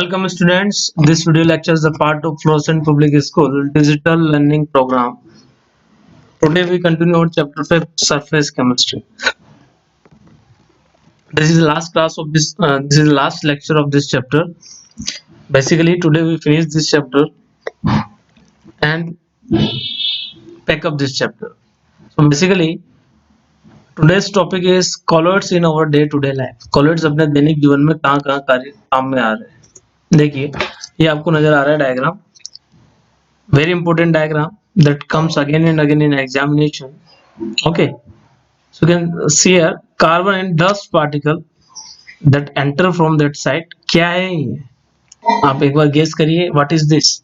Welcome students. This video lecture is a part of Florissant Public School digital learning program. Today we continue our chapter 5 surface chemistry. This is the last class of this is the last lecture of this chapter. Basically today we finish this chapter and pack up this chapter. So basically today's topic is colloids in our day to day life. Colloids अपने दैनिक जीवन में कहाँ-कहाँ कार्य काम में आ रहे हैं. देखिए ये आपको नजर आ रहा है diagram. Very important diagram that comes again and again in examination. Okay, so you can see here carbon and dust particle that enter from that side. क्या है ये? आप एक बार गेस करिए. What is this?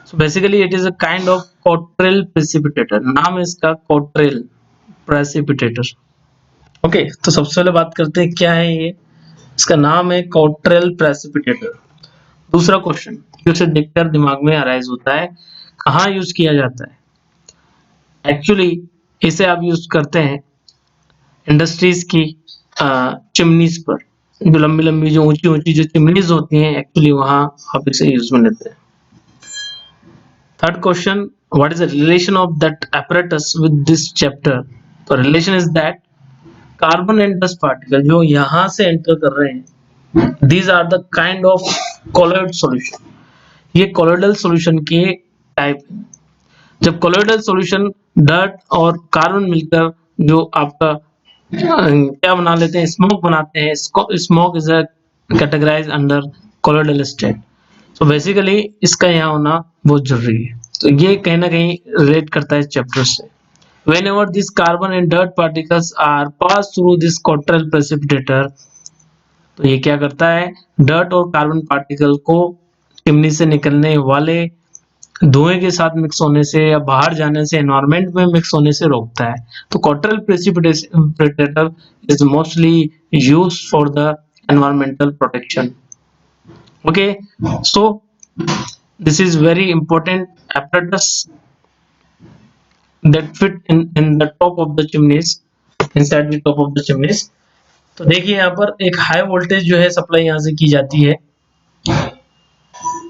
So basically it is a kind of Cottrell precipitator. नाम है इसका Cottrell precipitator. Okay, तो सबसे पहले बात करते हैं क्या है ये. इसका नाम है Cottrell precipitator. दूसरा क्वेश्चन जो से देखकर दिमाग में अराइज होता है, कहाँ यूज किया जाता है. एक्चुअली इसे आप यूज करते हैं इंडस्ट्रीज की चिमनीज पर. जो लंबी लंबी जो ऊंची ऊंची जो चिमनीज होती हैं, एक्चुअली वहां आप इसे यूज में लेते हैं. Third question, what is the relation of that apparatus with this chapter. तो relation is that carbon and dust particle जो यहां से एंटर कर रहे हैं, these are the kind of colloid solution. ये colloidal solution के टाइप है. जब colloidal solution डर्ट और कार्बन मिलकर जो आपका क्या बना लेते हैं, स्मोक बनाते हैं. Smoke is categorize under colloidal state. so basically इसका यहाँ होना बहुत जरूरी है. तो ये कहीं ना कहीं रिलेट करता है चैप्टर से. whenever these carbon and dirt particles are passed through this Cottrell precipitator, तो ये क्या करता है, डर्ट और कार्बन पार्टिकल को चिमनी से निकलने वाले धुएं के साथ मिक्स होने से या बाहर जाने से, एनवायरनमेंट में मिक्स होने से रोकता है. तो Cottrell precipitator is mostly used for the environmental protection. Okay, so this is very important apparatus that fit in the top of the chimneys, inside the top of the chimneys. तो देखिए यहाँ पर एक हाई वोल्टेज जो है supply यहाँ से की जाती है,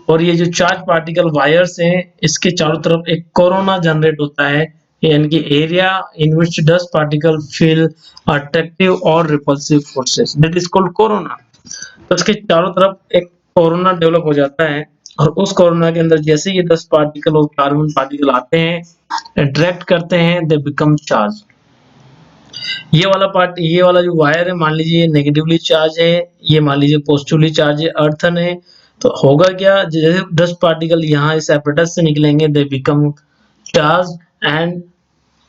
और ये जो चार्ज पार्टिकल वायर्स हैं इसके चारों तरफ एक कोरोना जनरेट होता है, यानी कि area in which dust particle feel attractive और repulsive forces, that is called corona. तो इसके चारों तरफ एक कोरोना डेवलप हो जाता है, और उस कोरोना के अंदर जैसे ये डस्ट पार्टिकल और कार्बन पार्टिकल आते हैं, अट्रैक्ट करते हैं, दे बिकम चार्ज. ये वाला पार्ट, ये वाला जो वायर है, मान लीजिए नेगेटिवली चार्ज है, ये मान लीजिए पॉजिटिवली चार्ज है, अर्थन है. तो होगा क्या, जैसे डस्ट पार्टिकल यहाँ इस एपरेटस से निकलेंगे, they become charge and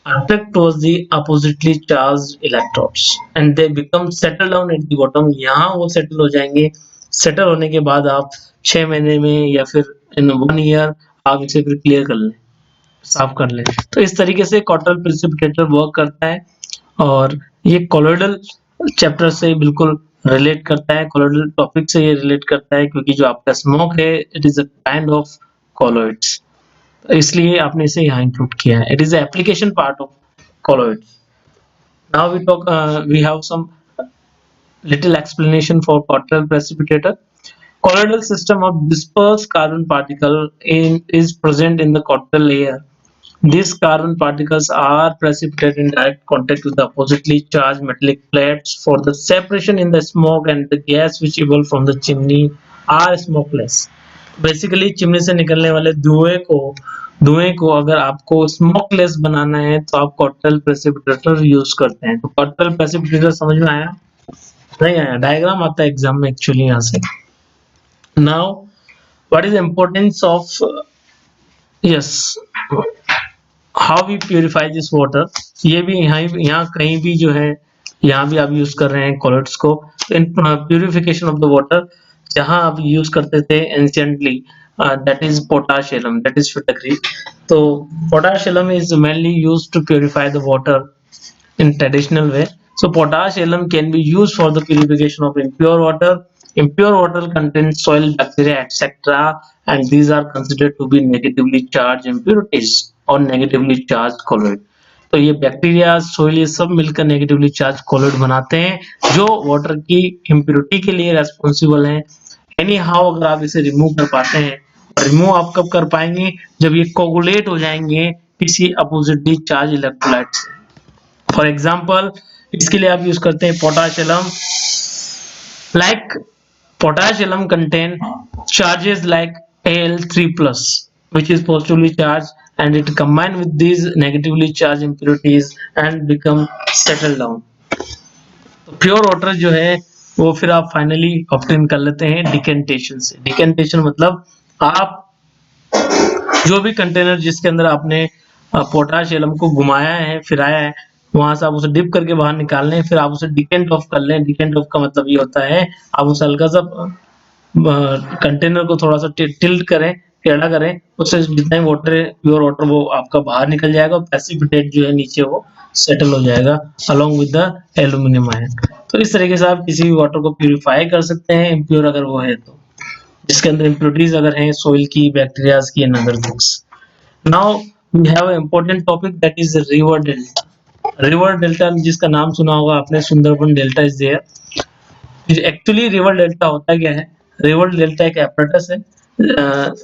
attract towards the oppositely charge electrons and they become settle down at the bottom. यहाँ वो सेटल हो जाएंगे. सेटल होने के बाद आप 6 महीने में या फिर इन 1 ईयर आप इसे फिर क्लियर कर लें, साफ कर लें. तो इस तरीके से कॉट्रेल प्रेसिपिटेटर वर्क करता है, और ये कोलोइडल चैप्टर से बिल्कुल रिलेट करता है, कोलोइडल टॉपिक से ये रिलेट करता है, क्योंकि जो आपका स्मोक है it is a kind of colloids. तो इसलिए आपने इसे यहाँ इंक्लूड किया है. It is application part of colloids. Now we have some little explanation for Cottrell precipitator. Colloidal system of dispersed carbon particle is present in the Cottrell layer. These carbon particles are precipitated in direct contact with the oppositely charged metallic plates. For the separation in the smoke and the gas which evolve from the chimney are smokeless. Basically chimney से निकलने वाले धुएं को अगर आपको smokeless बनाना है तो आप Cottrell precipitator यूज करते हैं. तो Cottrell precipitator समझ में आया? नहीं आया? डायग्राम आता है एग्जाम में एक्चुअली यहाँ से. Now what is the importance of how we purify this water. ये भी यहाँ कहीं भी जो है, यहाँ भी आप यूज कर रहे हैं colloids को. in purification of the water जहाँ आप यूज करते थे anciently, that is potash alum, that is Fitagreek. तो potash alum is mainly used to purify the water in traditional way. So potash alum can be used for the purification of impure water. Impure water contains soil bacteria etc, and these are considered to be negatively charged impurities और negatively charge colloid. तो ये bacteria, soil, ये सब मिलकर negatively charge colloid बनाते हैं, जो water की इम्प्योरिटी के लिए रेस्पॉन्सिबल हैं. एनी हाउ अगर आप इसे रिमूव कर पाते हैं, रिमूव आप कब कर पाएंगे, जब ये कोगुलेट हो जाएंगे किसी अपोजिटली चार्ज इलेक्ट्रोलाइट से। फॉर एग्जाम्पल इसके लिए आप यूज करते हैं potassium, like potassium contain charges like Al3 plus, which is positively charged, and it combine with these negatively charged impurities and become settle down. तो प्योर वाटर जो है वो फिर आप फाइनली ऑब्टेन कर लेते हैं डिकेंटेशन से। डिकेंटेशन मतलब आप जो भी कंटेनर जिसके अंदर आपने पोटाशियम को घुमाया है, फिराया है, वहां से आप उसे डिप करके बाहर निकाल लें, फिर आप उसे डिकेंट ऑफ कर लें। डिकेंट ऑफ का मतलब ये होता है आप उसे हल्का सा कंटेनर को थोड़ा सा टिल्ट करें, टेढ़ा करें, उससे जितना ही वाटर है प्योर वाटर वो आपका बाहर निकल जाएगा, प्रेसिपिटेट जो है नीचे वो सेटल हो जाएगा along with the aluminium ion. तो इस तरीके से आप किसी भी वाटर को प्यूरिफाई कर सकते हैं इम्प्योर अगर वो है तो, जिसके अंदर इम्प्योरिटीज अगर हैं सोइल की, बैक्टीरियाज की and other things. Now we have a important topic that is river delta. River delta जिसका नाम सुना होगा आपने, Sundarban delta is there. Actually river delta होता क्या है? रिवर डेल्टा एक एपरेटस है,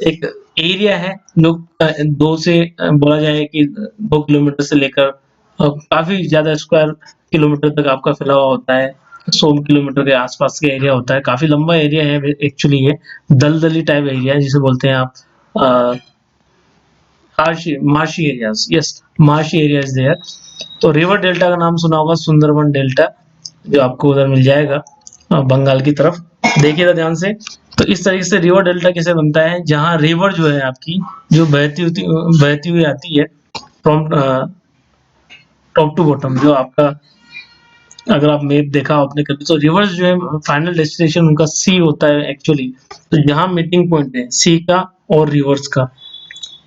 एक एरिया है जो दो से बोला जाए कि 2 किलोमीटर से लेकर काफी ज्यादा स्क्वायर किलोमीटर तक आपका फैला हुआ होता है। 100 किलोमीटर के आसपास का एरिया होता है, काफी लंबा एरिया है एक्चुअली। ये दलदली टाइप एरिया है जिसे बोलते हैं आप marshy areas. Yes, marshy area is there. तो रिवर डेल्टा का नाम सुना होगा, सुंदरबन डेल्टा, जो आपको उधर मिल जाएगा बंगाल की तरफ। देखिएगा ध्यान से। तो इस तरीके से रिवर डेल्टा कैसे बनता है, जहां रिवर जो है आपकी जो बहती हुई आती है फ्रॉम टॉप टू बॉटम, जो आपका अगर आप मैप देखा आपने कभी, तो रिवर्स जो है फाइनल डेस्टिनेशन उनका सी होता है एक्चुअली। तो जहां मीटिंग पॉइंट है सी का और रिवर्स का,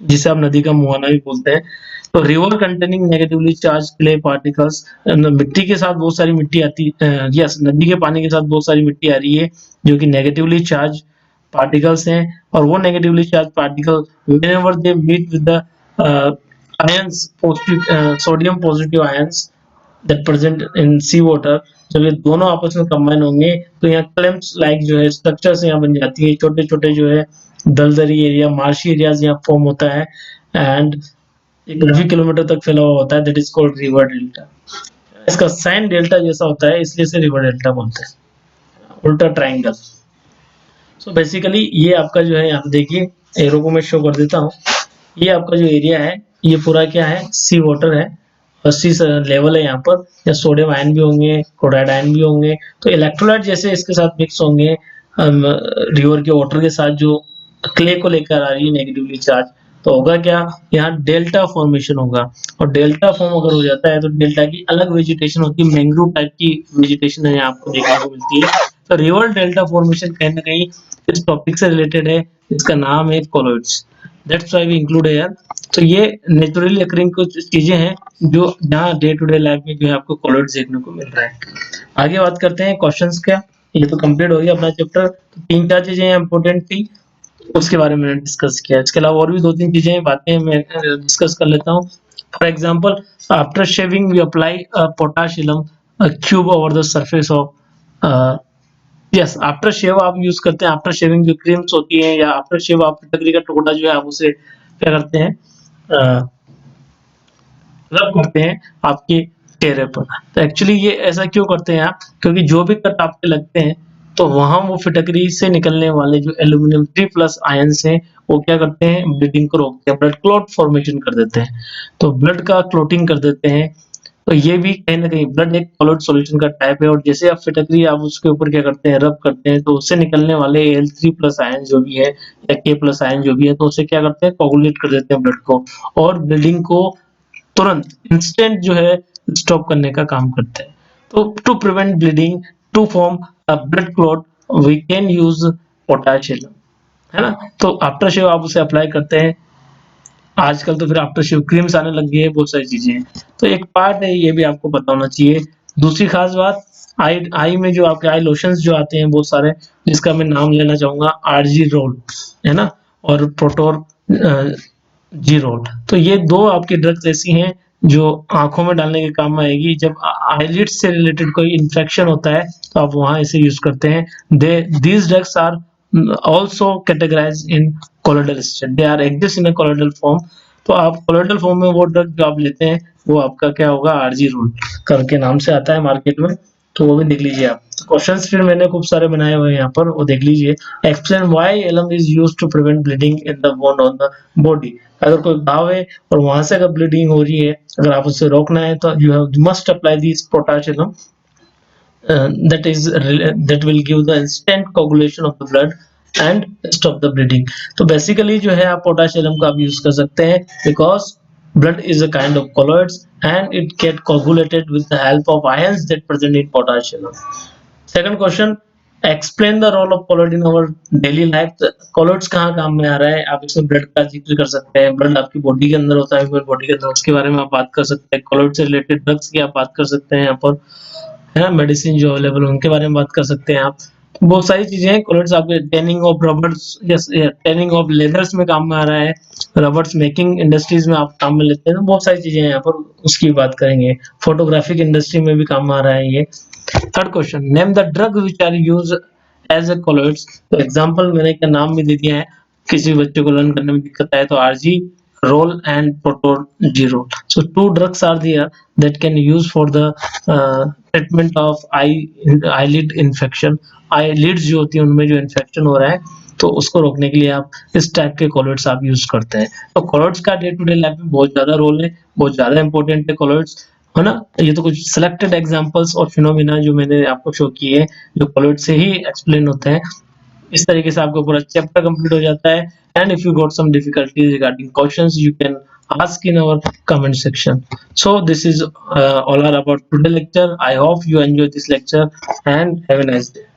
जिसे आप नदी का मुहाना भी बोलते हैं। तो river containing negatively charge clay particles, मिट्टी के साथ बहुत सारी मिट्टी आती है, यस, नदी के पानी के साथ बहुत सारी मिट्टी आ रही है जो कि नेगेटिवली चार्ज पार्टिकल्स हैं। और वो negatively charge particle whenever they meet with the ions, positive sodium positive ions that present in sea water, जब ये दोनों आपस में कंबाइन होंगे तो यहाँ क्लैम्प्स लाइक जो है स्ट्रक्चर्स यहाँ बन जाती है, छोटे छोटे जो है दलदली एरिया, मार्शी एरियाज यहाँ फॉर्म होता है, एंड एक काफी किलोमीटर तक फैला हुआ होता है, that is called river delta. इसका साइन डेल्टा जैसा होता है इसलिए इसे रिवर डेल्टा बोलते हैं, उल्टा ट्राइंगल। सो बेसिकली ये आपका जो है, यहाँ पे देखिए एरो को मैं शो कर देता हूँ। ये आपका जो एरिया है ये पूरा क्या है, सी वाटर है, 80 लेवल है यहाँ पर। या सोडियम आयन भी होंगे, क्लोराइड आयन भी होंगे, तो इलेक्ट्रोलाइट जैसे इसके साथ मिक्स होंगे रिवर के वाटर के साथ, जो क्ले को लेकर आ रही है नेगेटिवली चार्ज। तो होगा क्या, यहाँ डेल्टा फॉर्मेशन होगा, और डेल्टा फॉर्म अगर हो जाता है तो डेल्टा की अलग वेजिटेशन होती है, मैंग्रोव टाइप की वेजिटेशन है यहाँ आपको देखने को मिलती है। तो रिवर डेल्टा फॉर्मेशन कहीं ना कहीं इस टॉपिक से रिलेटेड है, इसका नाम है colloids, that's why we include here. तो ये नेचुरली अकरिंग कुछ चीजें हैं जो जहाँ डे टू डे लाइफ में जो है आपको कोलॉइड्स देखने को मिल रहा है। आगे बात करते हैं क्वेश्चंस का। ये तो कंप्लीट हो गया अपना चैप्टर। तो 3-4 चीजें इंपॉर्टेंट थी, उसके बारे में डिस्कस किया। इसके अलावा और भी 2-3 चीजें बातें मैं डिस्कस कर लेता हूँ। For example, after shaving we apply potassium cube over the surface of, yes, after shave आप यूज करते हैं। आफ्टर शेविंग जो क्रीम्स होती है, या आफ्टर शेव आप टकरी का टुकड़ा जो है आप उसे क्या करते हैं, रब करते हैं आपके चेहरे पर। तो एक्चुअली ये ऐसा क्यों करते हैं आप, क्योंकि जो भी कट आपके लगते हैं तो वहां वो फिटकरी से निकलने वाले जो एल्यूमिनियम 3+ आयंस हैं वो क्या करते हैं, ब्लीडिंग को रोकते हैं, ब्लड क्लॉट फॉर्मेशन कर देते हैं, तो ब्लड का क्लॉटिंग कर देते हैं। तो ये भी कहीं ना कहीं ब्लड एक कॉलोइड सॉल्यूशन का टाइप है, और जैसे आप फिटकरी आप उसके ऊपर क्या करते हैं, रब करते हैं, तो उससे निकलने वाले Al3+ आयन जो भी है या K+ आयन जो भी है, तो उसे क्या करते हैं, कोगुलेट कर देते हैं ब्लड को, और ब्लीडिंग को तुरंत इंस्टेंट जो है स्टॉप करने का काम करते हैं। तो to prevent bleeding, to form a blood clot, we can use potassium, है ना। तो आफ्टर शेव आप उसे अप्लाई करते हैं। आजकल तो फिर आफ्टर शेव क्रीम्स आने लग गई है, बहुत सारी चीजें हैं। तो एक पार्ट है, ये भी आपको पता होना चाहिए। दूसरी खास बात, आई में जो आपके आई लोशंस जो आते हैं बहुत सारे, जिसका मैं नाम लेना चाहूंगा, आरजी रोल, है ना, और प्रोटोर जी रोल। तो ये दो आपकी ड्रग्स ऐसी हैं जो आंखों में डालने के काम में आएगी। जब आईलिड्स से रिलेटेड कोई इंफेक्शन होता है तो आप वहां इसे यूज करते हैं। They these drugs are also categorized in colloidal state, they are exist in a colloidal form। तो आप कोलोइडल फॉर्म में वो ड्रग जो आप लेते हैं वो आपका क्या होगा, आरजी रूल करके नाम से आता है मार्केट में, तो वो भी देख लीजिए आप। क्वेश्चंस फिर मैंने खूब सारे बनाए हुए हैं यहाँ पर, वो देख लीजिए। Explain why alum is used to prevent bleeding in the wound on the body. अगर कोई घाव है और वहां से अगर ब्लीडिंग हो रही है, अगर आप उसे रोकना है तो you have must apply this potash alum, that will give the instant coagulation of the blood and stop the bleeding। तो बेसिकली जो है आप पोटाशियम का आप यूज कर सकते हैं, because blood is a kind of colloids and it get coagulated with the help of ions that present in potassium। Second question, explain the role of colloid in our daily life। colloids कहाँ काम में आ रहा है, आप इसमें blood का जिक्र कर सकते हैं, ब्लड आपकी बॉडी के अंदर होता है, ह्यूमन बॉडी के अंदर, उसके बारे में आप बात कर सकते हैं। colloid से रिलेटेड ड्रग्स की आप बात कर सकते हैं यहाँ पर, है ना, मेडिसिन जो अवेलेबल है उनके बारे में बात कर सकते हैं आप। बहुत सारी चीजें हैं। कोलेट्स आपके tanning of rubbers, yes, tanning of leathers में काम में आ रहा है, रबर्स मेकिंग इंडस्ट्रीज में आप काम में लेते हैं, तो बहुत सारी चीजें हैं यहाँ पर, उसकी बात करेंगे। फोटोग्राफिक इंडस्ट्री में भी काम में आ रहा है ये। Third question, name the drug which are use as a colloids. तो एग्जांपल मैंने क्या नाम भी दे दिया है, किसी बच्चे को लर्न करने में दिक्कत आए तो आरजी रोल एंड प्रोटोजीरोल। So two drugs are there that can use for the treatment of eyelid infection। eyelids जो होती है उनमें जो इन्फेक्शन हो रहा है तो उसको रोकने के लिए आप इस टाइप के कोलोइड्स आप यूज करते हैं। तो कोलोइड्स का डे टू डे लाइफ में बहुत ज्यादा रोल है, बहुत ज्यादा इंपॉर्टेंट है कोलोइड्स, है ना। ये तो कुछ सिलेक्टेड एग्जांपल्स और फिनोमिना जो मैंने आपको शो किए जो कोलोइड से ही एक्सप्लेन होते हैं। इस तरीके से आपका पूरा चैप्टर कंप्लीट हो जाता है। And if you got some difficulties regarding questions you can ask in our comment section। So this is all about today lecture। I hope you enjoy this lecture and have a nice day।